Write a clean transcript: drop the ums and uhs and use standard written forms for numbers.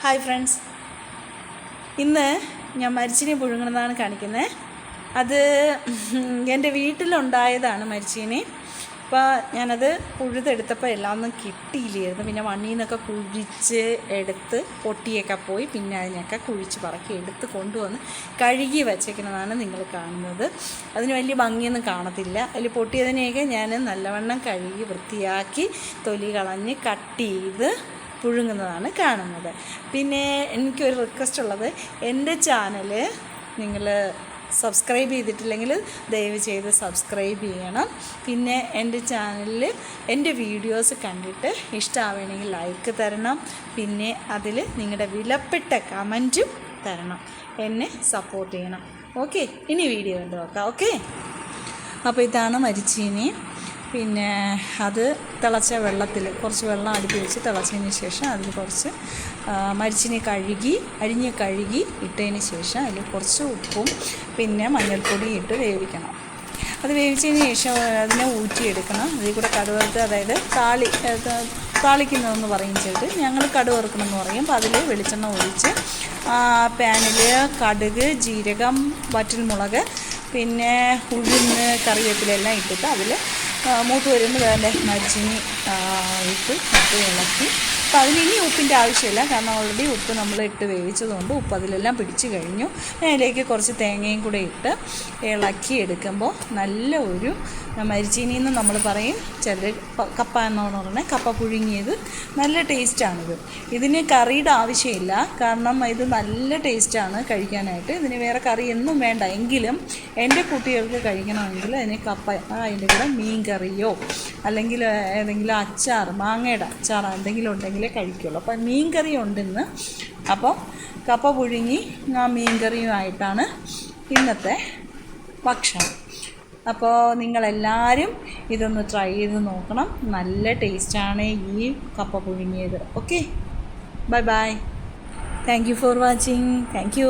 Hi friends, ഇന്ന് ഞാൻ മരിച്ചീനി പുഴുങ്ങുന്നതാണ് കാണിക്കുന്നത്. അത് എൻ്റെ വീട്ടിലുണ്ടായതാണ് മരിച്ചീനി. അപ്പോൾ ഞാനത് പുഴുതെടുത്തപ്പോൾ എല്ലാം ഒന്നും കിട്ടിയില്ലായിരുന്നു. പിന്നെ മണ്ണിൽ നിന്നൊക്കെ കുഴിച്ച് എടുത്ത് പൊട്ടിയൊക്കെ പോയി, പിന്നെ അതിനൊക്കെ കുഴിച്ച് പറക്കി എടുത്ത് കൊണ്ടുവന്ന് കഴുകി വച്ചേക്കുന്നതാണ് നിങ്ങൾ കാണുന്നത്. അതിന് വലിയ ഭംഗിയൊന്നും കാണത്തില്ല. അതിൽ പൊട്ടിയതിനെയൊക്കെ ഞാൻ നല്ലവണ്ണം കഴുകി വൃത്തിയാക്കി തൊലി കളഞ്ഞ് കട്ട് ചെയ്ത് പുഴുങ്ങുന്നതാണ് കാണുന്നത്. പിന്നെ എനിക്കൊരു റിക്വസ്റ്റ് ഉള്ളത്, എൻ്റെ ചാനൽ നിങ്ങൾ സബ്സ്ക്രൈബ് ചെയ്തിട്ടില്ലെങ്കിൽ ദയവ് ചെയ്ത് സബ്സ്ക്രൈബ് ചെയ്യണം. പിന്നെ എൻ്റെ ചാനലിൽ എൻ്റെ വീഡിയോസ് കണ്ടിട്ട് ഇഷ്ടമാവുകയാണെങ്കിൽ ലൈക്ക് തരണം. പിന്നെ അതിൽ നിങ്ങളുടെ വിലപ്പെട്ട കമൻറ്റും തരണം. എന്നെ സപ്പോർട്ട് ചെയ്യണം. ഓക്കെ, ഇനി വീഡിയോ കണ്ടു നോക്കാം. ഓക്കെ, അപ്പോൾ ഇതാണ് മരിച്ചീനി. പിന്നെ അത് തിളച്ച വെള്ളത്തിൽ കുറച്ച് വെള്ളം അടുപ്പി വെച്ച് തിളച്ചതിന് ശേഷം അതിൽ കുറച്ച് മരിച്ചിനി അരിഞ്ഞ് കഴുകി ഇട്ടതിന് ശേഷം അതിൽ കുറച്ച് ഉപ്പും പിന്നെ മഞ്ഞൾപ്പൊടി ഇട്ട് വേവിക്കണം. അത് വേവിച്ചതിന് ശേഷം അതിനെ ഊറ്റിയെടുക്കണം. അതിൽ കൂടെ കടുവറുത്ത്, അതായത് താളിക്കുന്നതെന്ന് പറയും ചെയ്ത്, ഞങ്ങൾ കടുക് വറുക്കണമെന്ന് പറയും. അപ്പോൾ അതിൽ വെളിച്ചെണ്ണ ഒഴിച്ച് പാനിൽ കടുക്, ജീരകം, വറ്റൽമുളക്, പിന്നെ ഉഴുന്ന്, കറിവേപ്പിലെല്ലാം ഇട്ടിട്ട് അതിൽ മൂത്ത് വരുന്ന വേറെ മരിച്ചിനി ഇട്ട് ഇളക്കി. അപ്പോൾ അതിന് ഉപ്പിൻ്റെ ആവശ്യമില്ല, കാരണം ഓൾറെഡി ഉപ്പ് നമ്മൾ ഇട്ട് വേവിച്ചതുകൊണ്ട് ഉപ്പ് അതിലെല്ലാം പിടിച്ചു കഴിഞ്ഞു. അതിലേക്ക് കുറച്ച് തേങ്ങയും കൂടെ ഇട്ട് ഇളക്കി എടുക്കുമ്പോൾ നല്ല ഒരു മരിച്ചീനി എന്ന് നമ്മൾ പറയും, ചിലർ കപ്പ എന്നാണ് പറഞ്ഞാൽ കപ്പ പുഴുങ്ങിയത്. നല്ല ടേസ്റ്റാണിത്. ഇതിന് കറിയുടെ ആവശ്യമില്ല, കാരണം ഇത് നല്ല ടേസ്റ്റാണ് കഴിക്കാനായിട്ട്. ഇതിന് വേറെ കറിയൊന്നും വേണ്ട. എങ്കിലും എൻ്റെ കുട്ടികൾക്ക് കഴിക്കണമെങ്കിൽ അതിന് കപ്പ, അതിൻ്റെ കൂടെ മീൻ കറിയോ അല്ലെങ്കിൽ ഏതെങ്കിലും അച്ചാർ, മാങ്ങയുടെ അച്ചാർ എന്തെങ്കിലും ഉണ്ടെങ്കിലേ കഴിക്കുള്ളൂ. അപ്പം മീൻ കറി ഉണ്ടെന്ന്. അപ്പോൾ കപ്പ പുഴുങ്ങി മീൻ കറിയുമായിട്ടാണ് ഇന്നത്തെ ഭക്ഷണം. അപ്പോൾ നിങ്ങളെല്ലാവരും ഇതൊന്ന് ട്രൈ ചെയ്ത് നോക്കണം. നല്ല ടേസ്റ്റാണ് ഈ കപ്പ പുഴുങ്ങിയത്. Okay, bye bye. Thank you for watching. Thank U.